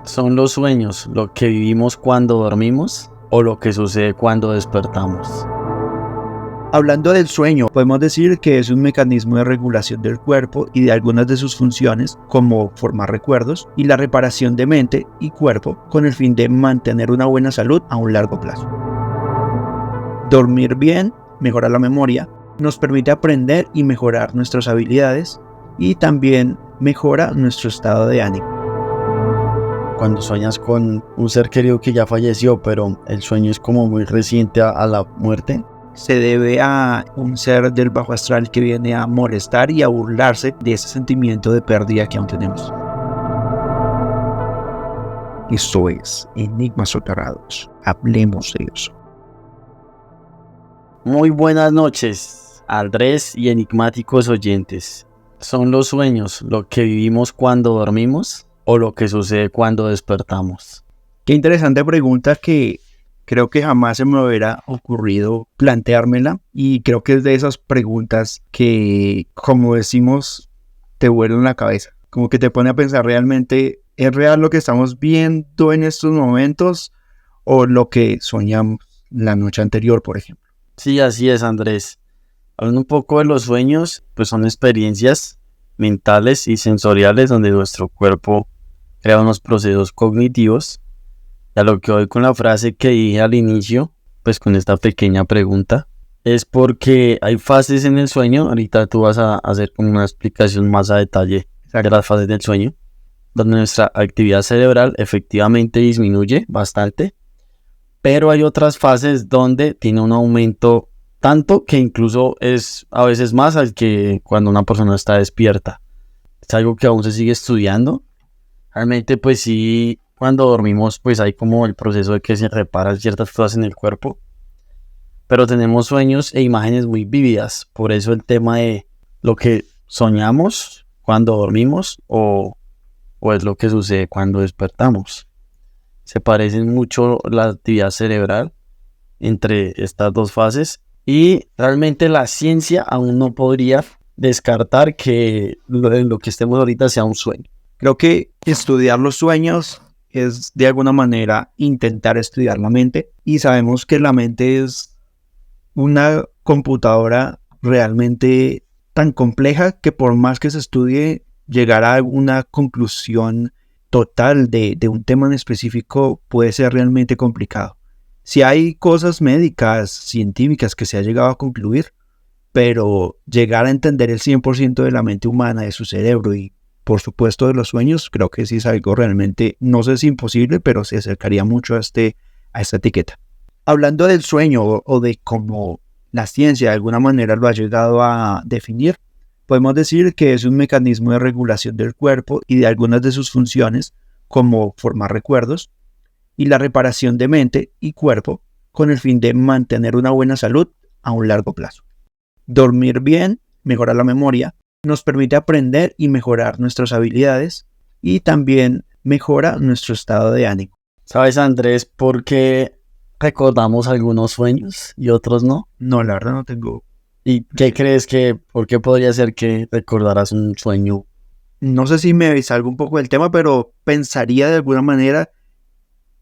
¿Son los sueños lo que vivimos cuando dormimos o lo que sucede cuando despertamos? Hablando del sueño, podemos decir que es un mecanismo de regulación del cuerpo y de algunas de sus funciones, como formar recuerdos y la reparación de mente y cuerpo, con el fin de mantener una buena salud a un largo plazo. Dormir bien mejora la memoria, nos permite aprender y mejorar nuestras habilidades y también mejora nuestro estado de ánimo. Cuando sueñas con un ser querido que ya falleció, pero el sueño es como muy reciente a la muerte, se debe a un ser del bajo astral que viene a molestar y a burlarse de ese sentimiento de pérdida que aún tenemos. Esto es Enigmas Soterrados. Hablemos de eso. Muy buenas noches, Andrés y enigmáticos oyentes. ¿Son los sueños lo que vivimos cuando dormimos o lo que sucede cuando despertamos? Qué interesante pregunta que creo que jamás se me hubiera ocurrido planteármela, y creo que es de esas preguntas que, como decimos, te vuelan la cabeza. Como que te pone a pensar, ¿realmente es real lo que estamos viendo en estos momentos o lo que soñamos la noche anterior, por ejemplo? Sí, así es, Andrés. Hablando un poco de los sueños, pues son experiencias mentales y sensoriales donde nuestro cuerpo crea unos procesos cognitivos. A lo que voy con la frase que dije al inicio, pues con esta pequeña pregunta, es porque hay fases en el sueño. Ahorita tú vas a hacer como una explicación más a detalle de las fases del sueño, donde nuestra actividad cerebral efectivamente disminuye bastante, pero hay otras fases donde tiene un aumento tanto que incluso es a veces más al que cuando una persona está despierta. Es algo que aún se sigue estudiando. Realmente pues sí, cuando dormimos pues hay como el proceso de que se reparan ciertas cosas en el cuerpo, pero tenemos sueños e imágenes muy vívidas. Por eso el tema de lo que soñamos cuando dormimos o es lo que sucede cuando despertamos. Se parecen mucho la actividad cerebral entre estas dos fases, y realmente la ciencia aún no podría descartar que lo que estemos ahorita sea un sueño. Creo que estudiar los sueños es de alguna manera intentar estudiar la mente, y sabemos que la mente es una computadora realmente tan compleja que por más que se estudie, llegar a una conclusión total de un tema en específico puede ser realmente complicado. Si hay cosas médicas, científicas que se ha llegado a concluir, pero llegar a entender el 100% de la mente humana, de su cerebro y por supuesto de los sueños, creo que sí es algo realmente, no sé si imposible, pero se acercaría mucho a esta etiqueta. Hablando del sueño o de cómo la ciencia de alguna manera lo ha llegado a definir, podemos decir que es un mecanismo de regulación del cuerpo y de algunas de sus funciones, como formar recuerdos y la reparación de mente y cuerpo, con el fin de mantener una buena salud a un largo plazo. Dormir bien mejora la memoria, nos permite aprender y mejorar nuestras habilidades y también mejora nuestro estado de ánimo. ¿Sabes, Andrés, por qué recordamos algunos sueños y otros no? No, la verdad no tengo. ¿Y qué crees por qué podría ser que recordaras un sueño? No sé si me salgo un poco del tema, pero pensaría de alguna manera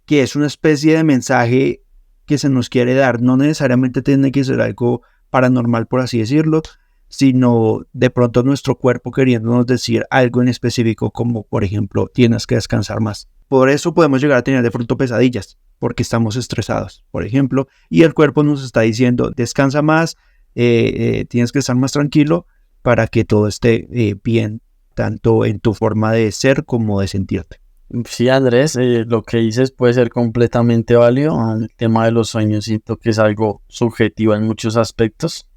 que es una especie de mensaje que se nos quiere dar. No necesariamente tiene que ser algo paranormal, por así decirlo, sino de pronto nuestro cuerpo queriéndonos decir algo en específico, como por ejemplo, tienes que descansar más. Por eso podemos llegar a tener de pronto pesadillas, porque estamos estresados, por ejemplo, y el cuerpo nos está diciendo, descansa más, tienes que estar más tranquilo para que todo esté bien, tanto en tu forma de ser como de sentirte. Sí, Andrés, lo que dices puede ser completamente válido. El tema de los sueños siento que es algo subjetivo en muchos aspectos.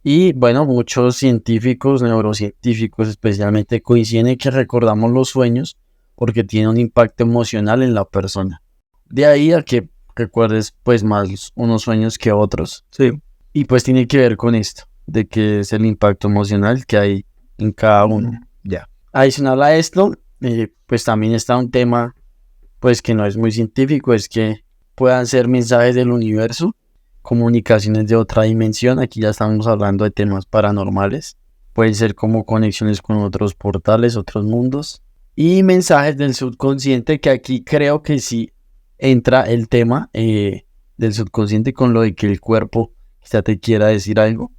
Y bueno, muchos científicos, neurocientíficos especialmente, coinciden en que recordamos los sueños porque tienen un impacto emocional en la persona. De ahí a que recuerdes pues más unos sueños que otros. Sí. Y pues tiene que ver con esto, de que es el impacto emocional que hay en cada uno. Ya. Adicional a esto, pues también está un tema pues que no es muy científico, es que puedan ser mensajes del universo, comunicaciones de otra dimensión. Aquí ya estamos hablando de temas paranormales, pueden ser como conexiones con otros portales, otros mundos, y mensajes del subconsciente, que aquí creo que sí entra el tema del subconsciente con lo de que el cuerpo quizá te quiera decir algo.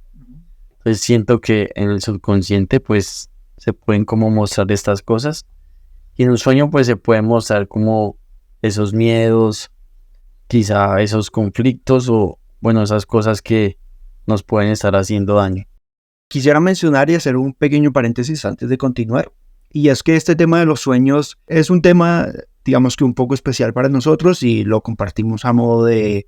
Entonces siento que en el subconsciente pues se pueden como mostrar estas cosas, y en un sueño pues se pueden mostrar como esos miedos, quizá esos conflictos o bueno, esas cosas que nos pueden estar haciendo daño. Quisiera mencionar y hacer un pequeño paréntesis antes de continuar. Y es que este tema de los sueños es un tema, digamos que un poco especial para nosotros y lo compartimos a modo de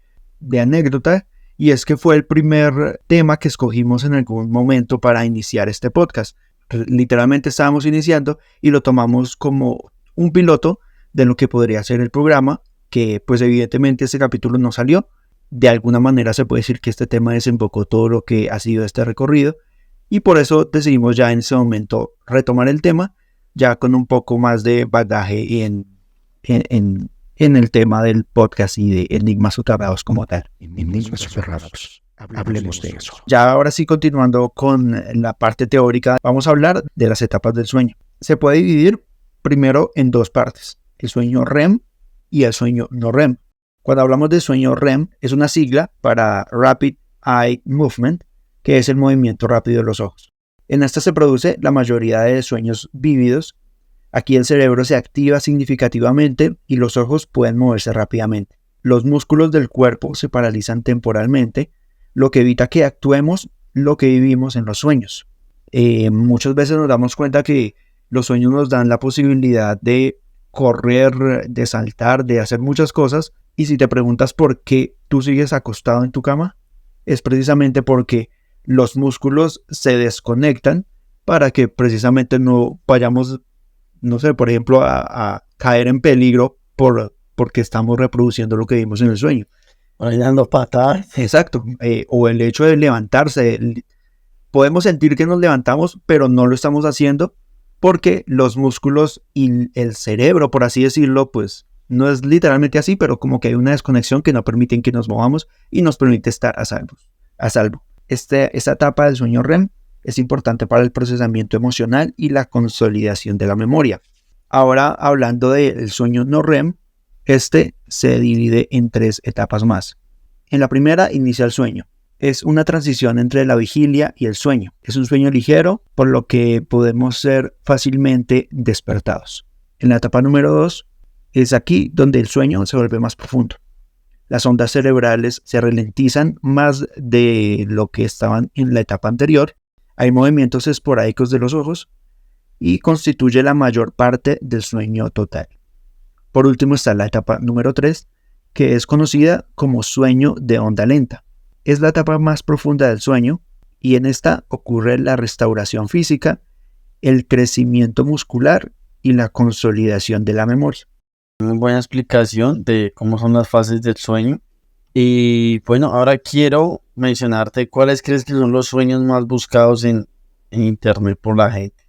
anécdota. Y es que fue el primer tema que escogimos en algún momento para iniciar este podcast. Literalmente estábamos iniciando y lo tomamos como un piloto de lo que podría ser el programa, que pues evidentemente este capítulo no salió. De alguna manera se puede decir que este tema desembocó todo lo que ha sido este recorrido, y por eso decidimos ya en ese momento retomar el tema, ya con un poco más de bagaje en el tema del podcast y de enigmas soterrados como tal. Enigmas soterrados. Hablemos de eso. Ya ahora sí, continuando con la parte teórica, vamos a hablar de las etapas del sueño. Se puede dividir primero en dos partes, el sueño REM y el sueño no REM. Cuando hablamos de sueño REM, es una sigla para Rapid Eye Movement, que es el movimiento rápido de los ojos. En esta se produce la mayoría de sueños vívidos. Aquí el cerebro se activa significativamente y los ojos pueden moverse rápidamente. Los músculos del cuerpo se paralizan temporalmente, lo que evita que actuemos lo que vivimos en los sueños. Muchas veces nos damos cuenta que los sueños nos dan la posibilidad de correr, de saltar, de hacer muchas cosas. Y si te preguntas por qué tú sigues acostado en tu cama, es precisamente porque los músculos se desconectan para que precisamente no vayamos, no sé, por ejemplo, a caer en peligro porque estamos reproduciendo lo que vimos en el sueño. Dando patadas. Exacto. O el hecho de levantarse. Podemos sentir que nos levantamos, pero no lo estamos haciendo porque los músculos y el cerebro, por así decirlo, pues no es literalmente así, pero como que hay una desconexión que no permiten que nos movamos y nos permite estar a salvo. Esta etapa del sueño REM es importante para el procesamiento emocional y la consolidación de la memoria. Ahora, hablando del sueño no REM, este se divide en 3 etapas más. En la primera inicia el sueño. Es una transición entre la vigilia y el sueño. Es un sueño ligero, por lo que podemos ser fácilmente despertados. En la etapa número 2, es aquí donde el sueño se vuelve más profundo. Las ondas cerebrales se ralentizan más de lo que estaban en la etapa anterior. Hay movimientos esporádicos de los ojos y constituye la mayor parte del sueño total. Por último está la etapa número 3, que es conocida como sueño de onda lenta. Es la etapa más profunda del sueño y en esta ocurre la restauración física, el crecimiento muscular y la consolidación de la memoria. Muy buena explicación de cómo son las fases del sueño. Y bueno, ahora quiero mencionarte cuáles crees que son los sueños más buscados en internet por la gente,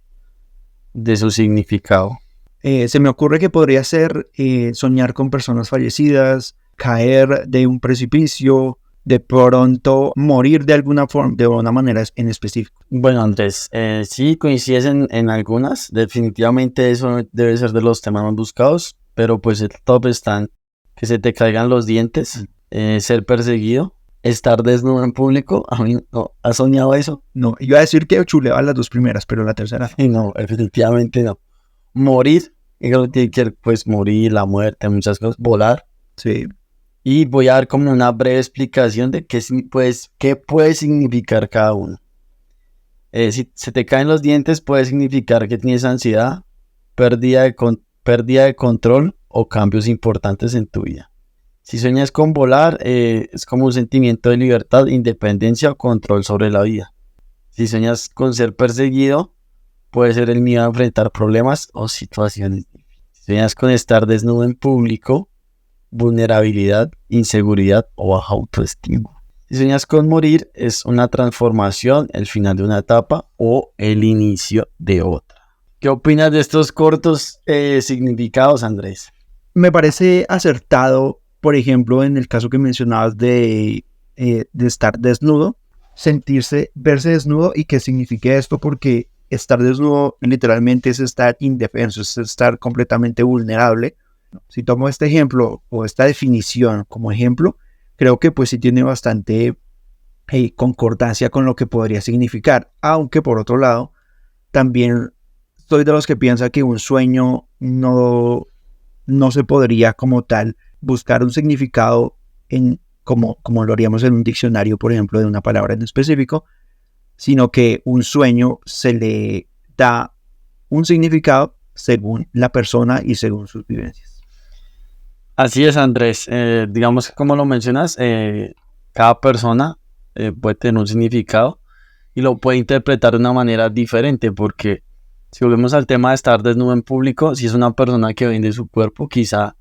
de su significado. Se me ocurre que podría ser soñar con personas fallecidas, caer de un precipicio, de pronto morir de alguna forma, de una manera en específico. Bueno, Andrés, sí coincides en algunas. Definitivamente eso debe ser de los temas más buscados, pero pues el top están que se te caigan los dientes, ser perseguido, estar desnudo en público. A mí no, ¿has soñado eso? No, iba a decir que chuleaba las 2 primeras, pero la tercera no, definitivamente no. Morir, y creo que tiene que pues morir, la muerte, muchas cosas, volar. Sí. Y voy a dar como una breve explicación de qué puede significar cada uno. Si se te caen los dientes, puede significar que tienes ansiedad, pérdida de control o cambios importantes en tu vida. Si sueñas con volar, es como un sentimiento de libertad, independencia o control sobre la vida. Si sueñas con ser perseguido, puede ser el miedo a enfrentar problemas o situaciones difíciles. Si sueñas con estar desnudo en público, vulnerabilidad, inseguridad o baja autoestima. Si sueñas con morir, es una transformación, el final de una etapa o el inicio de otra. ¿Qué opinas de estos cortos significados, Andrés? Me parece acertado, por ejemplo, en el caso que mencionabas de estar desnudo, verse desnudo y qué significa esto, porque estar desnudo literalmente es estar indefenso, es estar completamente vulnerable. Si tomo este ejemplo o esta definición como ejemplo, creo que pues sí tiene bastante concordancia con lo que podría significar, aunque por otro lado, también soy de los que piensa que un sueño no se podría como tal buscar un significado como lo haríamos en un diccionario, por ejemplo, de una palabra en específico, sino que un sueño se le da un significado según la persona y según sus vivencias. Así es, Andrés. Digamos que como lo mencionas, cada persona puede tener un significado y lo puede interpretar de una manera diferente, porque si volvemos al tema de estar desnudo en público, si es una persona que vende su cuerpo, quizá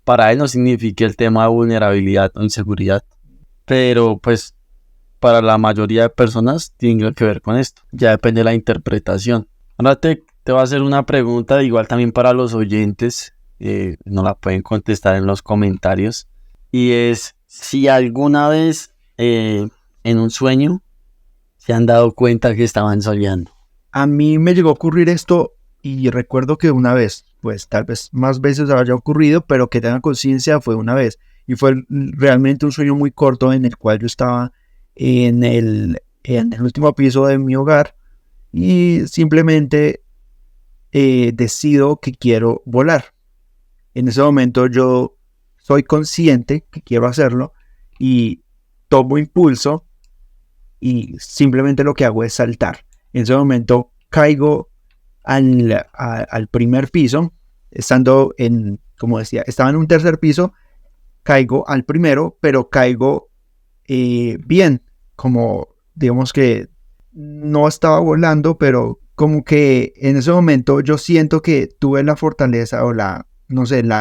para él no signifique el tema de vulnerabilidad o inseguridad, pero pues para la mayoría de personas tiene que ver con esto. Ya depende de la interpretación. Ahora te voy a hacer una pregunta, igual también para los oyentes, nos la pueden contestar en los comentarios, y es si alguna vez en un sueño se han dado cuenta que estaban soñando. A mí me llegó a ocurrir esto y recuerdo que una vez, pues tal vez más veces haya ocurrido, pero que tenga conciencia fue una vez. Y fue realmente un sueño muy corto en el cual yo estaba en el último piso de mi hogar y simplemente decido que quiero volar. En ese momento yo soy consciente que quiero hacerlo y tomo impulso y simplemente lo que hago es saltar. En ese momento caigo al primer piso, estando como decía, estaba en un tercer piso, caigo al primero, pero caigo bien, como digamos que no estaba volando, pero como que en ese momento yo siento que tuve la fortaleza o la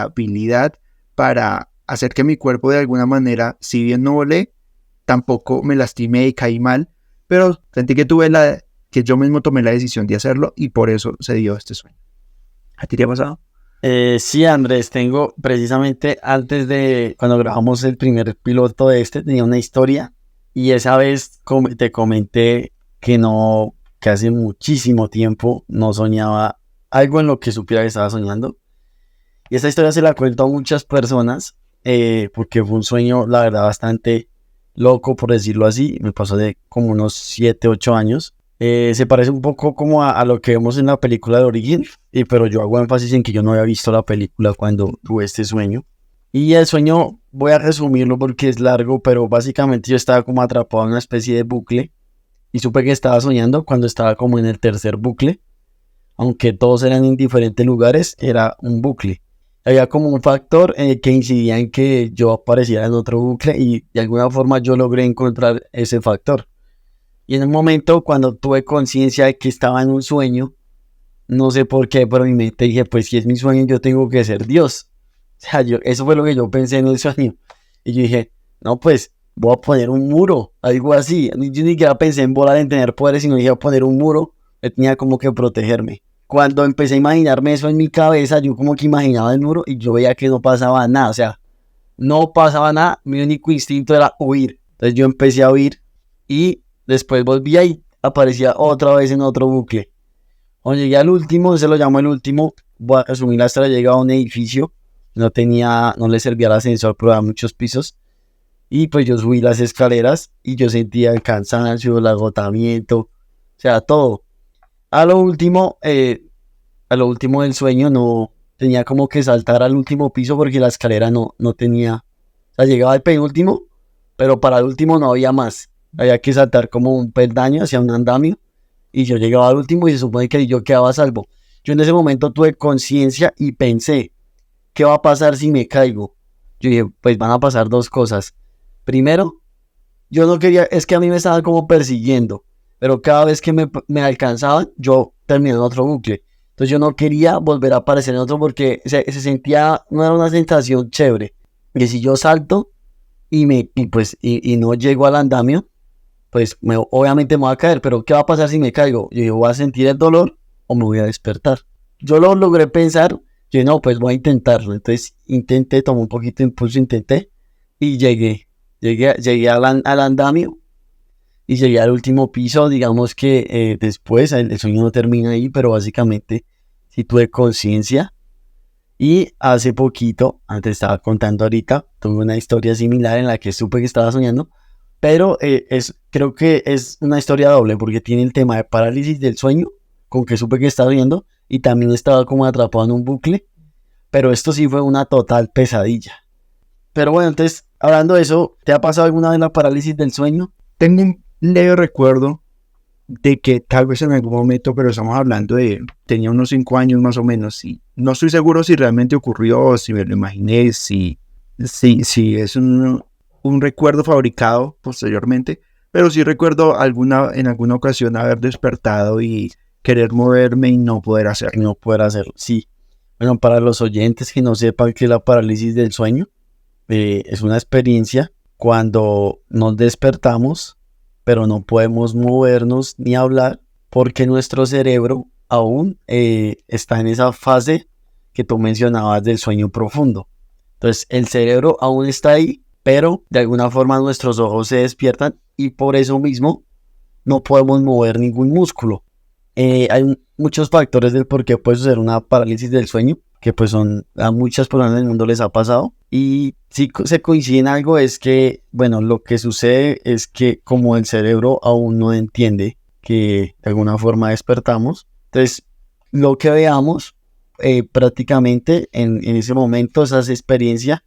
habilidad para hacer que mi cuerpo de alguna manera, si bien no volé, tampoco me lastimé y caí mal, pero sentí que que yo mismo tomé la decisión de hacerlo y por eso se dio este sueño. ¿A ti te ha pasado? Sí, Andrés, tengo precisamente antes de cuando grabamos el primer piloto tenía una historia, y esa vez te comenté que hace muchísimo tiempo no soñaba algo en lo que supiera que estaba soñando. Y esta historia se la cuento a muchas personas porque fue un sueño, la verdad, bastante loco, por decirlo así. Me pasó de como unos 7, 8 años. Se parece un poco como a lo que vemos en la película de Origen, pero yo hago énfasis en que yo no había visto la película cuando tuve este sueño. Y el sueño, voy a resumirlo porque es largo, pero básicamente yo estaba como atrapado en una especie de bucle y supe que estaba soñando cuando estaba como en el tercer bucle. Aunque todos eran en diferentes lugares, era un bucle. Había como un factor que incidía en que yo apareciera en otro bucle y de alguna forma yo logré encontrar ese factor. Y en un momento cuando tuve conciencia de que estaba en un sueño, no sé por qué, pero en mi mente dije, pues si es mi sueño yo tengo que ser Dios. O sea, eso fue lo que yo pensé en el sueño. Y yo dije, no, pues voy a poner un muro, algo así. Yo ni siquiera pensé en volar, en tener poderes, sino dije, voy a poner un muro, que tenía como que protegerme. Cuando empecé a imaginarme eso en mi cabeza, yo como que imaginaba el muro y yo veía que no pasaba nada. O sea, no pasaba nada, mi único instinto era huir. Entonces yo empecé a huir y después volvía y aparecía otra vez en otro bucle. Cuando llegué al último, se lo llamo el último, voy a resumir hasta llegar a un edificio. No le servía el ascensor, pero había muchos pisos. Y pues yo subí las escaleras y yo sentía el cansancio, el agotamiento, o sea, todo. A lo último del sueño no tenía como que saltar al último piso porque la escalera no tenía. O sea, llegaba al penúltimo, pero para el último no había más. Había que saltar como un peldaño hacia un andamio y yo llegaba al último y se supone que yo quedaba a salvo. Yo en ese momento tuve conciencia y pensé, ¿qué va a pasar si me caigo? Yo dije, pues van a pasar dos cosas. Primero, yo no quería, es que a mí me estaban como persiguiendo, pero cada vez que me alcanzaban, yo terminé en otro bucle. Entonces yo no quería volver a aparecer en otro porque se sentía, no era una sensación chévere. Que si yo salto y no llego al andamio, pues obviamente me voy a caer, pero ¿qué va a pasar si me caigo? Yo voy a sentir el dolor o me voy a despertar. Yo lo logré pensar, yo no, pues voy a intentarlo. Entonces intenté, tomé un poquito de impulso, intenté y llegué al andamio y llegué al último piso. Digamos que después el sueño no termina ahí, pero básicamente sí tuve conciencia. Y hace poquito, antes estaba contando ahorita, tuve una historia similar en la que supe que estaba soñando, pero creo que es una historia doble porque tiene el tema de parálisis del sueño, con que supe que estaba soñando, y también estaba como atrapado en un bucle, pero esto sí fue una total pesadilla. Pero bueno, entonces, hablando de eso, ¿te ha pasado alguna vez la parálisis del sueño? Tengo un leve recuerdo de que tal vez en algún momento, pero estamos hablando tenía unos 5 años más o menos, y no estoy seguro si realmente ocurrió, si me lo imaginé, si es un recuerdo fabricado posteriormente, pero sí recuerdo en alguna ocasión haber despertado y querer moverme y no poder hacerlo. No poder hacerlo, sí. Bueno, para los oyentes que no sepan qué es la parálisis del sueño, es una experiencia cuando nos despertamos, pero no podemos movernos ni hablar porque nuestro cerebro aún está en esa fase que tú mencionabas del sueño profundo. Entonces el cerebro aún está ahí, pero de alguna forma nuestros ojos se despiertan y por eso mismo no podemos mover ningún músculo. Hay muchos factores del por qué puede suceder una parálisis del sueño, que pues a muchas personas del mundo les ha pasado, y si se coincide en algo es que, bueno, lo que sucede es que como el cerebro aún no entiende que de alguna forma despertamos, entonces lo que veamos prácticamente en ese momento, esa experiencia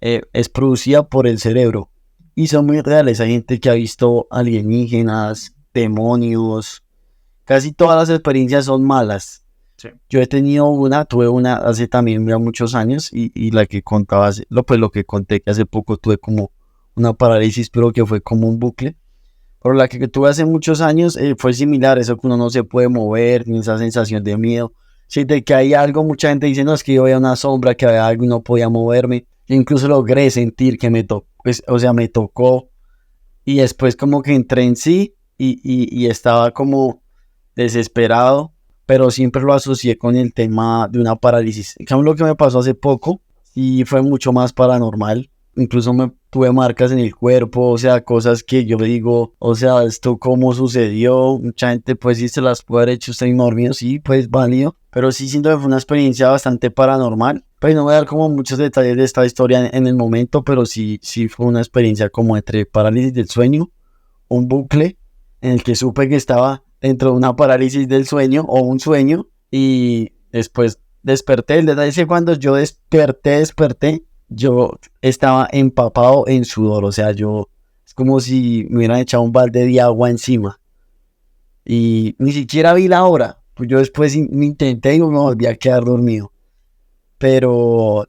es producida por el cerebro y son muy reales. Hay gente que ha visto alienígenas, demonios, casi todas las experiencias son malas. Sí. Yo tuve una hace también ya muchos años y la que contaba, lo que conté que hace poco tuve como una parálisis, pero que fue como un bucle. Pero la que tuve hace muchos años fue similar, eso que uno no se puede mover, ni esa sensación de miedo. Si de que hay algo, mucha gente dice, no, es que yo veía una sombra, que había algo y no podía moverme. Yo incluso logré sentir que me tocó y después como que entré en sí y estaba como desesperado, pero siempre lo asocié con el tema de una parálisis. En cambio, lo que me pasó hace poco sí fue mucho más paranormal. Incluso tuve marcas en el cuerpo, o sea, cosas que yo digo, o sea, esto cómo sucedió. Mucha gente pues sí se las puede haber hecho usted mismo dormido, sí, pues válido, pero sí siento que fue una experiencia bastante paranormal. Pues no voy a dar como muchos detalles de esta historia en el momento, pero sí fue una experiencia como entre parálisis del sueño, un bucle en el que supe que estaba dentro de una parálisis del sueño o un sueño y después desperté. El detalle es que cuando yo desperté, yo estaba empapado en sudor, o sea, es como si me hubieran echado un balde de agua encima y ni siquiera vi la hora, pues yo después me intenté y me volví a quedar dormido, pero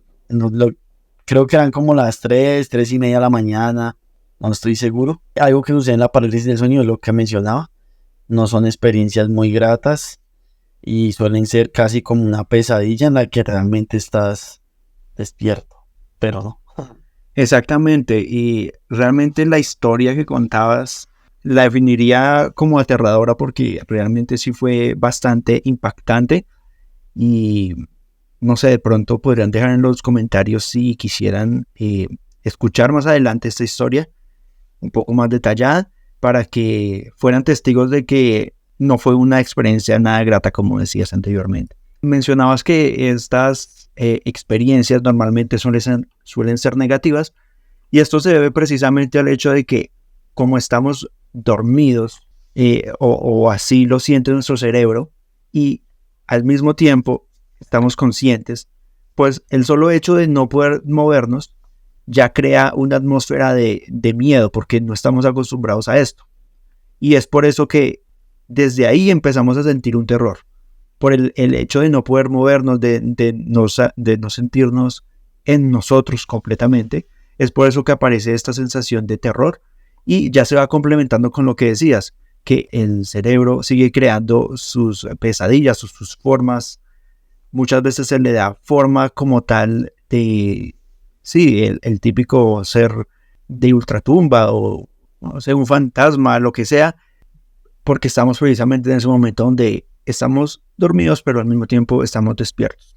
creo que eran como las 3:30 de la mañana, no estoy seguro. Algo que sucede en la parálisis del sueño es lo que mencionaba, no son experiencias muy gratas y suelen ser casi como una pesadilla en la que realmente estás despierto, pero no. Exactamente, y realmente la historia que contabas la definiría como aterradora porque realmente sí fue bastante impactante y no sé, de pronto podrían dejar en los comentarios si quisieran escuchar más adelante esta historia un poco más detallada para que fueran testigos de que no fue una experiencia nada grata como decías anteriormente. Mencionabas que estas experiencias normalmente suelen ser negativas y esto se debe precisamente al hecho de que como estamos dormidos o así lo siente nuestro cerebro y al mismo tiempo estamos conscientes, pues el solo hecho de no poder movernos ya crea una atmósfera de miedo porque no estamos acostumbrados a esto. Y es por eso que desde ahí empezamos a sentir un terror. Por el hecho de no poder movernos, de no sentirnos en nosotros completamente. Es por eso que aparece esta sensación de terror. Y ya se va complementando con lo que decías, que el cerebro sigue creando sus pesadillas o sus formas. Muchas veces se le da forma como tal de, sí, el típico ser de ultratumba o no sé, un fantasma, lo que sea, porque estamos precisamente en ese momento donde estamos dormidos, pero al mismo tiempo estamos despiertos.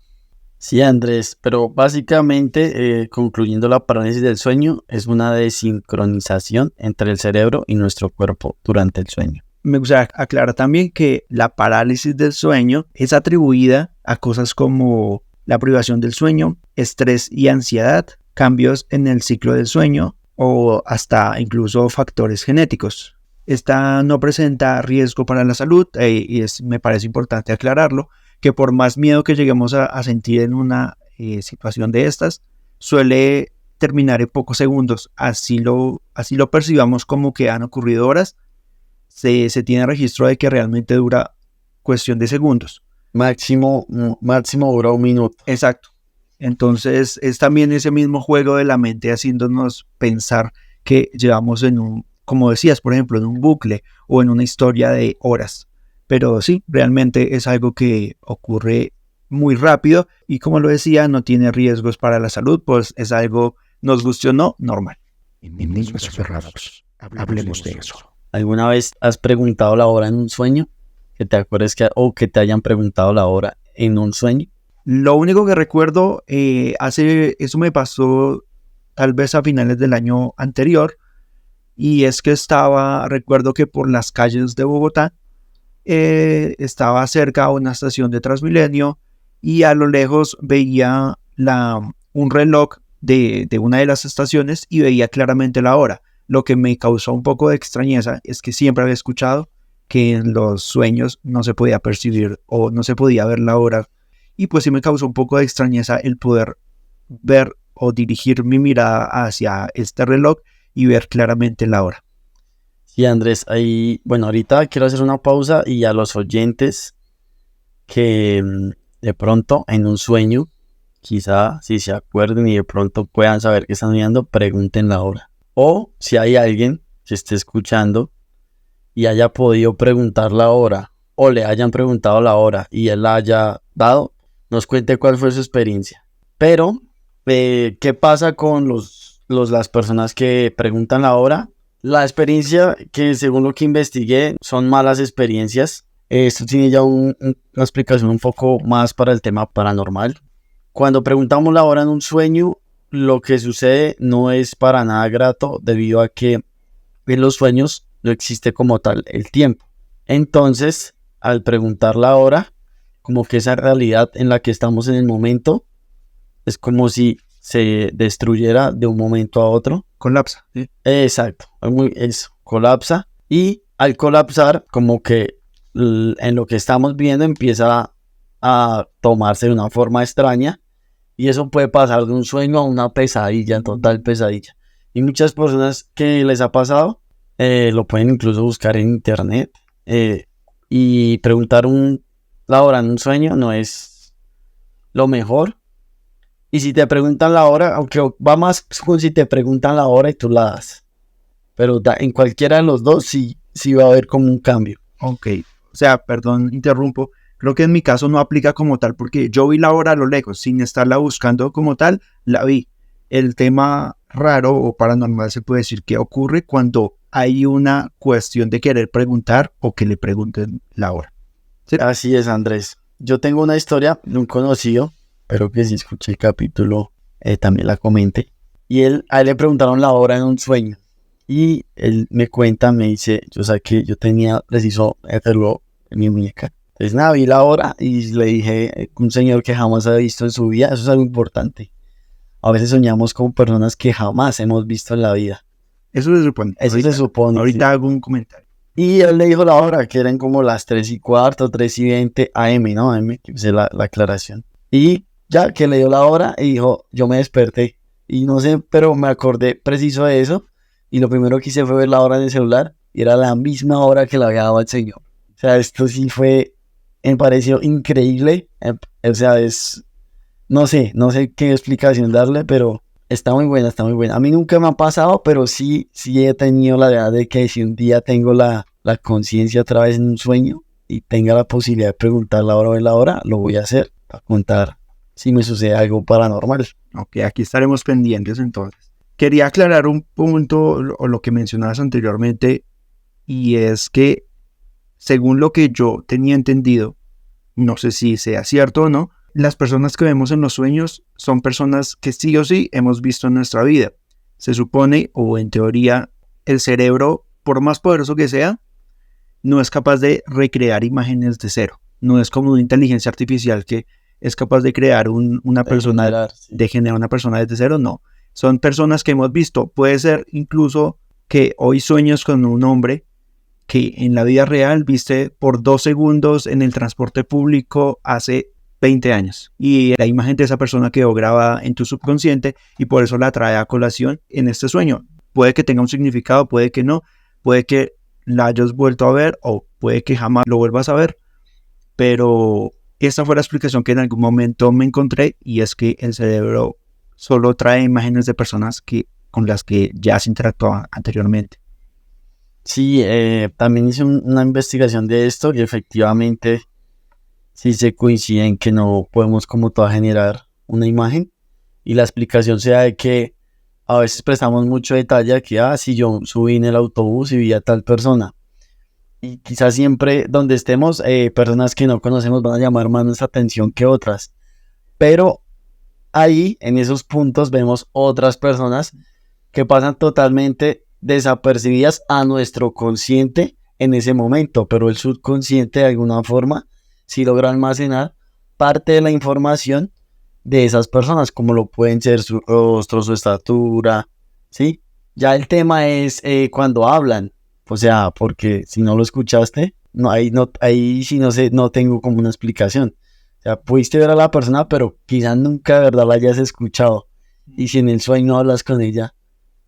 Sí, Andrés, pero básicamente, concluyendo la parálisis del sueño, es una desincronización entre el cerebro y nuestro cuerpo durante el sueño. Me gustaría aclarar también que la parálisis del sueño es atribuida a cosas como la privación del sueño, estrés y ansiedad, cambios en el ciclo del sueño o hasta incluso factores genéticos. Esta no presenta riesgo para la salud me parece importante aclararlo, que por más miedo que lleguemos a sentir en una situación de estas, suele terminar en pocos segundos. Así lo percibamos como que han ocurrido horas, se tiene registro de que realmente dura cuestión de segundos. Máximo dura 1 minuto. Exacto. Entonces es también ese mismo juego de la mente haciéndonos pensar que llevamos en un, como decías, por ejemplo, en un bucle o en una historia de horas. Pero sí, realmente es algo que ocurre muy rápido y, como lo decía, no tiene riesgos para la salud, pues es algo, nos guste o no, normal. Enigmas cerrados. Hablemos de eso. ¿Alguna vez has preguntado la hora en un sueño? Que te acuerdes o que te hayan preguntado la hora en un sueño. Lo único que recuerdo, eso me pasó tal vez a finales del año anterior, y es que recuerdo que por las calles de Bogotá, estaba cerca a una estación de Transmilenio y a lo lejos veía un reloj de una de las estaciones y veía claramente la hora. Lo que me causó un poco de extrañeza es que siempre había escuchado que en los sueños no se podía percibir o no se podía ver la hora, y pues sí me causó un poco de extrañeza el poder ver o dirigir mi mirada hacia este reloj y ver claramente la hora. Sí, Andrés, bueno, ahorita quiero hacer una pausa y a los oyentes que de pronto en un sueño, quizá si se acuerden y de pronto puedan saber que están soñando, pregunten la hora. O si hay alguien que esté escuchando y haya podido preguntar la hora o le hayan preguntado la hora y él la haya dado, nos cuente cuál fue su experiencia. Pero, ¿qué pasa con las personas que preguntan la hora? La experiencia que, según lo que investigué, son malas experiencias. Esto tiene ya una explicación un poco más para el tema paranormal. Cuando preguntamos la hora en un sueño, lo que sucede no es para nada grato, debido a que en los sueños no existe como tal el tiempo. Entonces, al preguntar la hora, como que esa realidad en la que estamos en el momento es como si se destruyera de un momento a otro. Colapsa, ¿sí? Exacto, eso, colapsa, y al colapsar como que en lo que estamos viendo empieza a tomarse de una forma extraña, y eso puede pasar de un sueño a una pesadilla, total pesadilla. Y muchas personas que les ha pasado, lo pueden incluso buscar en internet, y preguntar la hora en un sueño no es lo mejor. Y si te preguntan la hora, aunque va más con si te preguntan la hora y tú la das. Pero en cualquiera de los dos sí va a haber como un cambio. Ok, o sea, perdón, interrumpo. Creo que en mi caso no aplica como tal, porque yo vi la hora a lo lejos, sin estarla buscando como tal, la vi. El tema raro o paranormal se puede decir que ocurre cuando hay una cuestión de querer preguntar o que le pregunten la hora. ¿Sí? Así es, Andrés. Yo tengo una historia de un conocido, pero que si escuché el capítulo también la comente. Y a él le preguntaron la hora en un sueño. Y él me dice, yo tenía preciso el reloj en mi muñeca. Entonces nada, vi la hora y le dije, un señor que jamás ha visto en su vida. Eso es algo importante. A veces soñamos con personas que jamás hemos visto en la vida. Eso se supone. Ahorita sí. Hago un comentario. Y él le dijo la hora, que eran como las 3:15, 3:20 AM, ¿no? AM, que puse la aclaración. Y ya que le dio la hora y dijo, yo me desperté. Y no sé, pero me acordé preciso de eso. Y lo primero que hice fue ver la hora en el celular. Y era la misma hora que le había dado al señor. O sea, esto sí me pareció increíble. O sea, no sé qué explicación darle, pero está muy buena, está muy buena. A mí nunca me ha pasado, pero sí he tenido la idea de que si un día tengo la conciencia otra vez en un sueño y tenga la posibilidad de preguntar la hora o ver la hora, lo voy a hacer para contar si me sucede algo paranormal. Ok, aquí estaremos pendientes entonces. Quería aclarar un punto o lo que mencionabas anteriormente, y es que según lo que yo tenía entendido, no sé si sea cierto o no, las personas que vemos en los sueños son personas que sí o sí hemos visto en nuestra vida. Se supone, o en teoría, el cerebro, por más poderoso que sea, no es capaz de recrear imágenes de cero. No es como una inteligencia artificial que es capaz de crear una persona, de generar una persona desde cero. No, son personas que hemos visto. Puede ser incluso que hoy sueños con un hombre que en la vida real viste por 2 segundos en el transporte público hace 20 años. Y la imagen de esa persona quedó grabada en tu subconsciente y por eso la trae a colación en este sueño. Puede que tenga un significado, puede que no, puede que la hayas vuelto a ver o puede que jamás lo vuelvas a ver, pero esta fue la explicación que en algún momento me encontré, y es que el cerebro solo trae imágenes de personas con las que ya se interactuaba anteriormente. Sí, también hice una investigación de esto y efectivamente sí se coincide en que no podemos como todo generar una imagen, y la explicación sea de que a veces prestamos mucho detalle a que, si yo subí en el autobús y vi a tal persona, y quizás siempre donde estemos, personas que no conocemos van a llamar más nuestra atención que otras, pero ahí en esos puntos vemos otras personas que pasan totalmente desapercibidas a nuestro consciente en ese momento, pero el subconsciente de alguna forma sí logra almacenar parte de la información de esas personas, como lo pueden ser su rostro, su estatura, ¿sí? Ya el tema es cuando hablan, o sea, porque si no lo escuchaste, ahí sí no tengo como una explicación. O sea, pudiste ver a la persona, pero quizás nunca de verdad la hayas escuchado. Y si en el sueño hablas con ella,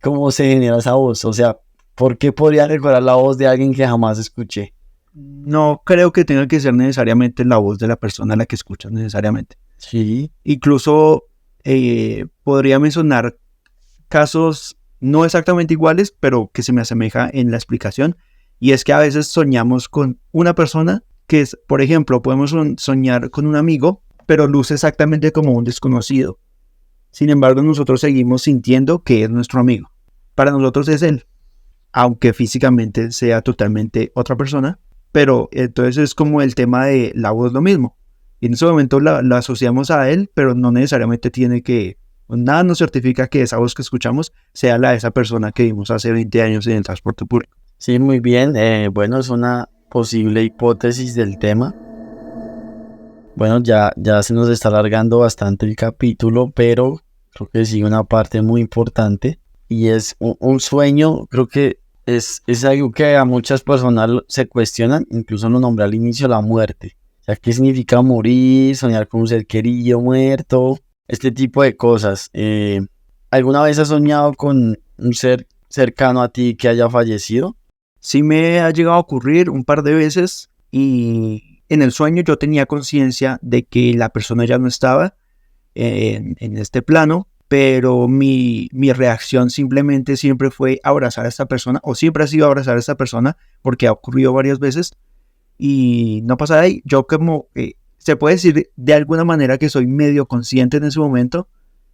¿cómo se genera esa voz? O sea, ¿por qué podría recordar la voz de alguien que jamás escuché? No creo que tenga que ser necesariamente la voz de la persona a la que escuchas necesariamente. Sí. Incluso podría mencionar casos no exactamente iguales, pero que se me asemeja en la explicación. Y es que a veces soñamos con una persona que es, por ejemplo, podemos soñar con un amigo, pero luce exactamente como un desconocido. Sin embargo, nosotros seguimos sintiendo que es nuestro amigo. Para nosotros es él, aunque físicamente sea totalmente otra persona. Pero entonces es como el tema de la voz, lo mismo. Y en ese momento la asociamos a él, pero no necesariamente nada nos certifica que esa voz que escuchamos sea la de esa persona que vimos hace 20 años en el transporte público. Sí, muy bien. Bueno, es una posible hipótesis del tema. Bueno, ya se nos está alargando bastante el capítulo, pero creo que sí una parte muy importante, y es un sueño. Creo que es algo que a muchas personas se cuestionan, incluso lo nombré al inicio, la muerte. O sea, ¿qué significa morir? Soñar con un ser querido muerto, este tipo de cosas. ¿Alguna vez has soñado con un ser cercano a ti que haya fallecido? Sí me ha llegado a ocurrir un par de veces, y en el sueño yo tenía conciencia de que la persona ya no estaba en este plano, pero mi reacción simplemente siempre fue abrazar a esta persona, o siempre ha sido abrazar a esta persona, porque ha ocurrido varias veces, y no pasa de ahí. Yo como, se puede decir de alguna manera que soy medio consciente en ese momento,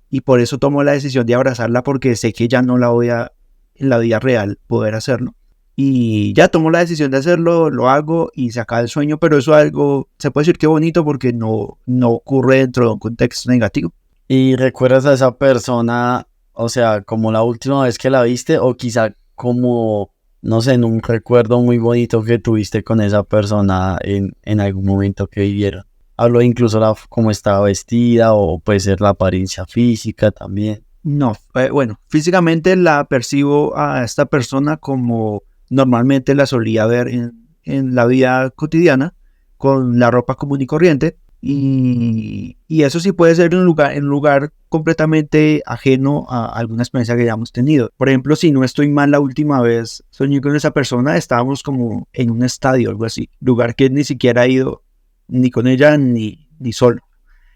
y por eso tomo la decisión de abrazarla, porque sé que ya no la voy a, en la vida real, poder hacerlo. Y ya tomo la decisión de hacerlo, lo hago y se acaba el sueño, pero eso es algo, se puede decir que bonito, porque no ocurre dentro de un contexto negativo. ¿Y recuerdas a esa persona, o sea, como la última vez que la viste, o quizá como, no sé, en un recuerdo muy bonito que tuviste con esa persona en algún momento que vivieron? Hablo incluso cómo estaba vestida, o puede ser la apariencia física también. No, bueno, físicamente la percibo a esta persona como normalmente la solía ver en la vida cotidiana, con la ropa común y corriente, y eso sí puede ser en un lugar completamente ajeno a alguna experiencia que hayamos tenido. Por ejemplo, si no estoy mal, la última vez soñé con esa persona, estábamos como en un estadio, algo así, lugar que ni siquiera he ido ni con ella ni solo.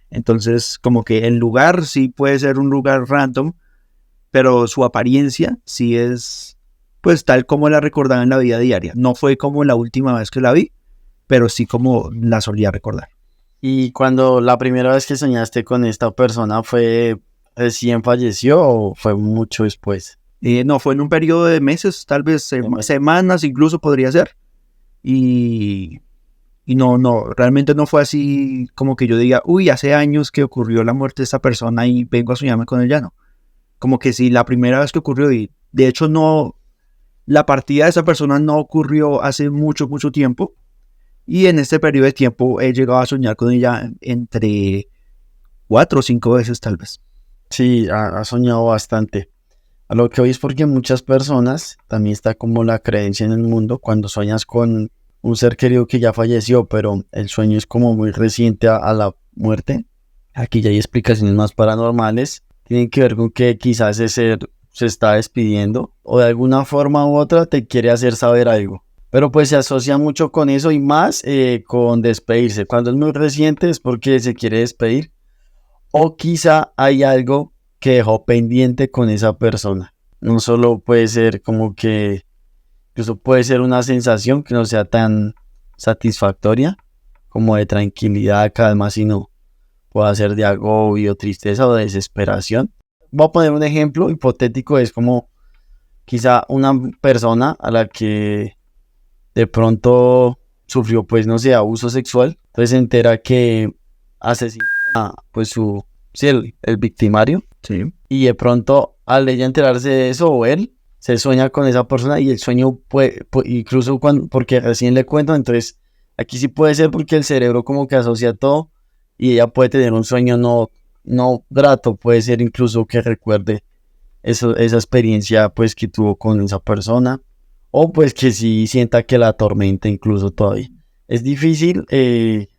Entonces, como que el lugar sí puede ser un lugar random, pero su apariencia sí es, pues, tal como la recordaba en la vida diaria. No fue como la última vez que la vi, pero sí como la solía recordar. ¿Y cuando la primera vez que soñaste con esta persona fue recién falleció o fue mucho después? No, fue en un periodo de meses, tal vez semanas incluso podría ser. Y Y realmente no fue así como que yo diga, uy, hace años que ocurrió la muerte de esta persona y vengo a soñarme con ella, no. Como que sí, la primera vez que ocurrió, y de hecho no, la partida de esa persona no ocurrió hace mucho, mucho tiempo. Y en este periodo de tiempo he llegado a soñar con ella entre 4 o 5 veces tal vez. Sí, ha soñado bastante. A lo que hoy es porque muchas personas, también está como la creencia en el mundo, cuando sueñas con un ser querido que ya falleció, pero el sueño es como muy reciente a la muerte. Aquí ya hay explicaciones más paranormales. Tienen que ver con que quizás ese ser se está despidiendo o de alguna forma u otra te quiere hacer saber algo. Pero pues se asocia mucho con eso y más con despedirse. Cuando es muy reciente es porque se quiere despedir o quizá hay algo que dejó pendiente con esa persona. No solo puede ser como que, incluso puede ser una sensación que no sea tan satisfactoria como de tranquilidad, calma, sino puede ser de agobio, tristeza o de desesperación. Voy a poner un ejemplo hipotético, es como quizá una persona a la que de pronto sufrió, pues no sé, abuso sexual, entonces se entera que asesinó a pues sí, el victimario, Sí. y de pronto al ella enterarse de eso o él se sueña con esa persona y el sueño puede incluso porque recién le cuentan, entonces aquí sí puede ser porque el cerebro como que asocia todo y ella puede tener un sueño no grato, puede ser incluso que recuerde esa experiencia pues que tuvo con esa persona o pues que sí sienta que la atormenta incluso todavía. Es difícil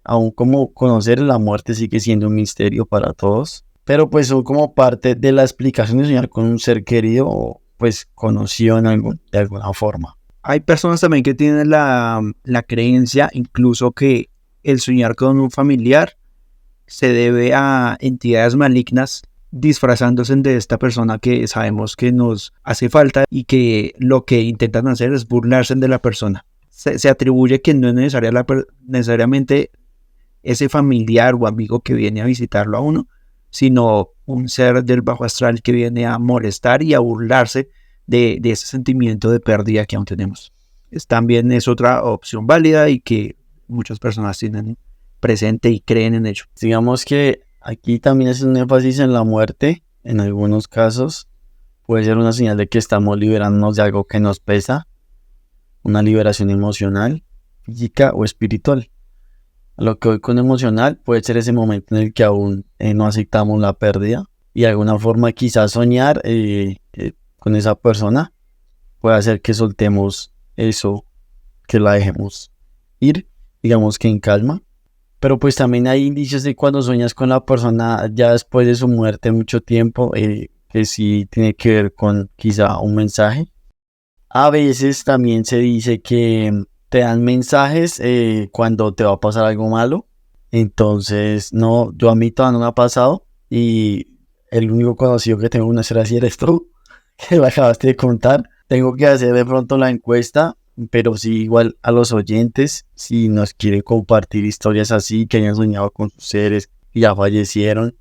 aún como conocer la muerte, sigue siendo un misterio para todos, pero pues son como parte de la explicación de soñar con un ser querido o pues conocido de alguna forma. Hay personas también que tienen la creencia incluso que el soñar con un familiar se debe a entidades malignas disfrazándose de esta persona que sabemos que nos hace falta y que lo que intentan hacer es burlarse de la persona. Se atribuye que no es necesariamente ese familiar o amigo que viene a visitarlo a uno, sino un ser del bajo astral que viene a molestar y a burlarse de ese sentimiento de pérdida que aún tenemos. También es otra opción válida y que muchas personas tienen presente y creen en ello. Digamos que aquí también es un énfasis en la muerte, en algunos casos puede ser una señal de que estamos liberándonos de algo que nos pesa, una liberación emocional, física o espiritual. A lo que hoy con emocional puede ser ese momento en el que aún no aceptamos la pérdida y de alguna forma quizás soñar con esa persona puede hacer que soltemos eso, que la dejemos ir, digamos que en calma. Pero pues también hay indicios de cuando sueñas con la persona ya después de su muerte mucho tiempo, que sí tiene que ver con quizá un mensaje. A veces también se dice que te dan mensajes cuando te va a pasar algo malo. Entonces, no, yo a mí todavía no me ha pasado y el único conocido que tengo una historia así eres tú, que me acabaste de contar. Tengo que hacer de pronto la encuesta, pero sí igual a los oyentes, si nos quieren compartir historias así, que hayan soñado con sus seres y ya fallecieron,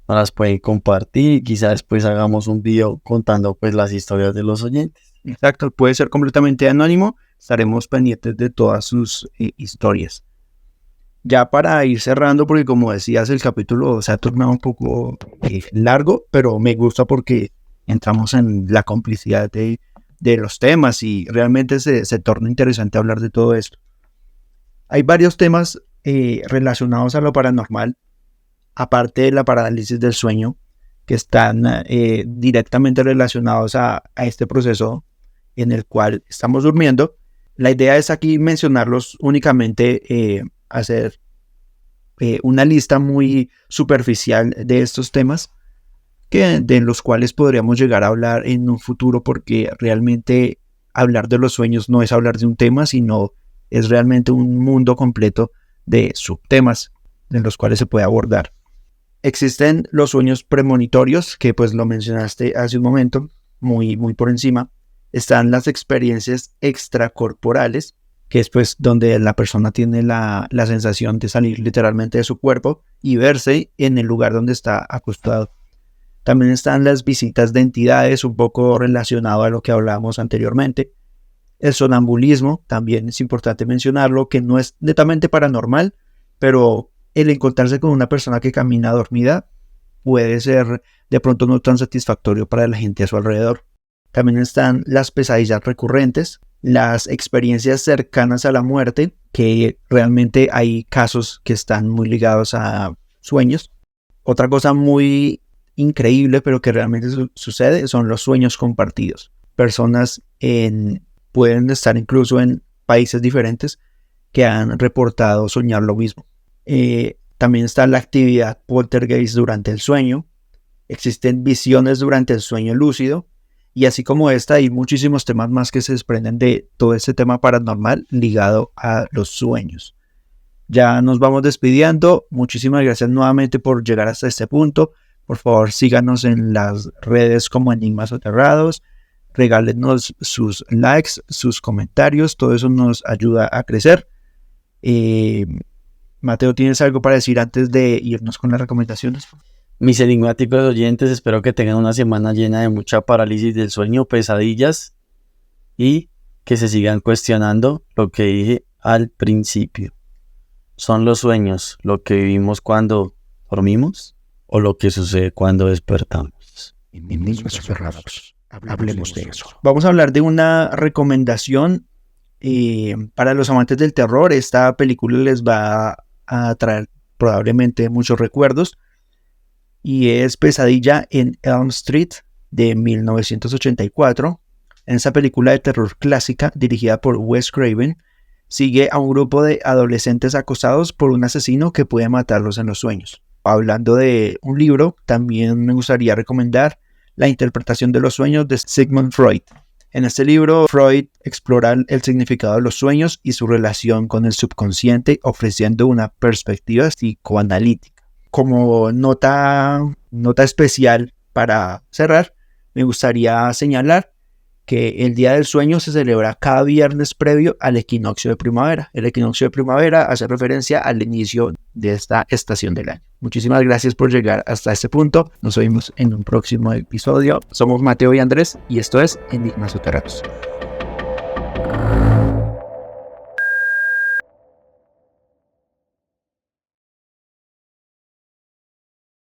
nos las pueden compartir y quizás después hagamos un video contando pues las historias de los oyentes. Exacto, puede ser completamente anónimo, estaremos pendientes de todas sus historias. Ya para ir cerrando, porque como decías, el capítulo se ha tornado un poco largo, pero me gusta porque entramos en la complicidad de los temas y realmente se torna interesante hablar de todo esto. Hay varios temas relacionados a lo paranormal, aparte de la parálisis del sueño, que están directamente relacionados a este proceso en el cual estamos durmiendo. La idea es aquí mencionarlos únicamente, hacer una lista muy superficial de estos temas, de los cuales podríamos llegar a hablar en un futuro, porque realmente hablar de los sueños no es hablar de un tema, sino es realmente un mundo completo de subtemas en los cuales se puede abordar. Existen los sueños premonitorios, que pues lo mencionaste hace un momento, muy por encima. Están las experiencias extracorporales, que es pues donde la persona tiene la sensación de salir literalmente de su cuerpo y verse en el lugar donde está acostado. También están las visitas de entidades, un poco relacionado a lo que hablábamos anteriormente. El sonambulismo, también es importante mencionarlo, que no es netamente paranormal, pero el encontrarse con una persona que camina dormida puede ser de pronto no tan satisfactorio para la gente a su alrededor. También están las pesadillas recurrentes, las experiencias cercanas a la muerte, que realmente hay casos que están muy ligados a sueños. Otra cosa muy increíble, pero que realmente sucede, son los sueños compartidos. Personas pueden estar incluso en países diferentes que han reportado soñar lo mismo. También está la actividad poltergeist durante el sueño. Existen visiones durante el sueño lúcido. Y así como esta, hay muchísimos temas más que se desprenden de todo este tema paranormal ligado a los sueños. Ya nos vamos despidiendo. Muchísimas gracias nuevamente por llegar hasta este punto. Por favor, síganos en las redes como Enigmas Soterrados. Regálenos sus likes, sus comentarios. Todo eso nos ayuda a crecer. Mateo, ¿tienes algo para decir antes de irnos con las recomendaciones? Mis enigmáticos oyentes, espero que tengan una semana llena de mucha parálisis del sueño, pesadillas y que se sigan cuestionando lo que dije al principio. ¿Son los sueños lo que vivimos cuando dormimos o lo que sucede cuando despertamos? Enigmas Soterrados. Hablemos de eso. Vamos a hablar de una recomendación para los amantes del terror. Esta película les va a traer probablemente muchos recuerdos. Y es Pesadilla en Elm Street de 1984. En esa película de terror clásica dirigida por Wes Craven, sigue a un grupo de adolescentes acosados por un asesino que puede matarlos en los sueños. Hablando de un libro, también me gustaría recomendar La interpretación de los sueños de Sigmund Freud. En este libro, Freud explora el significado de los sueños y su relación con el subconsciente, ofreciendo una perspectiva psicoanalítica. Como nota especial para cerrar, me gustaría señalar que el Día del Sueño se celebra cada viernes previo al equinoccio de primavera. El equinoccio de primavera hace referencia al inicio de esta estación del año. Muchísimas gracias por llegar hasta este punto. Nos vemos en un próximo episodio. Somos Mateo y Andrés y esto es Enigmas Soterrados.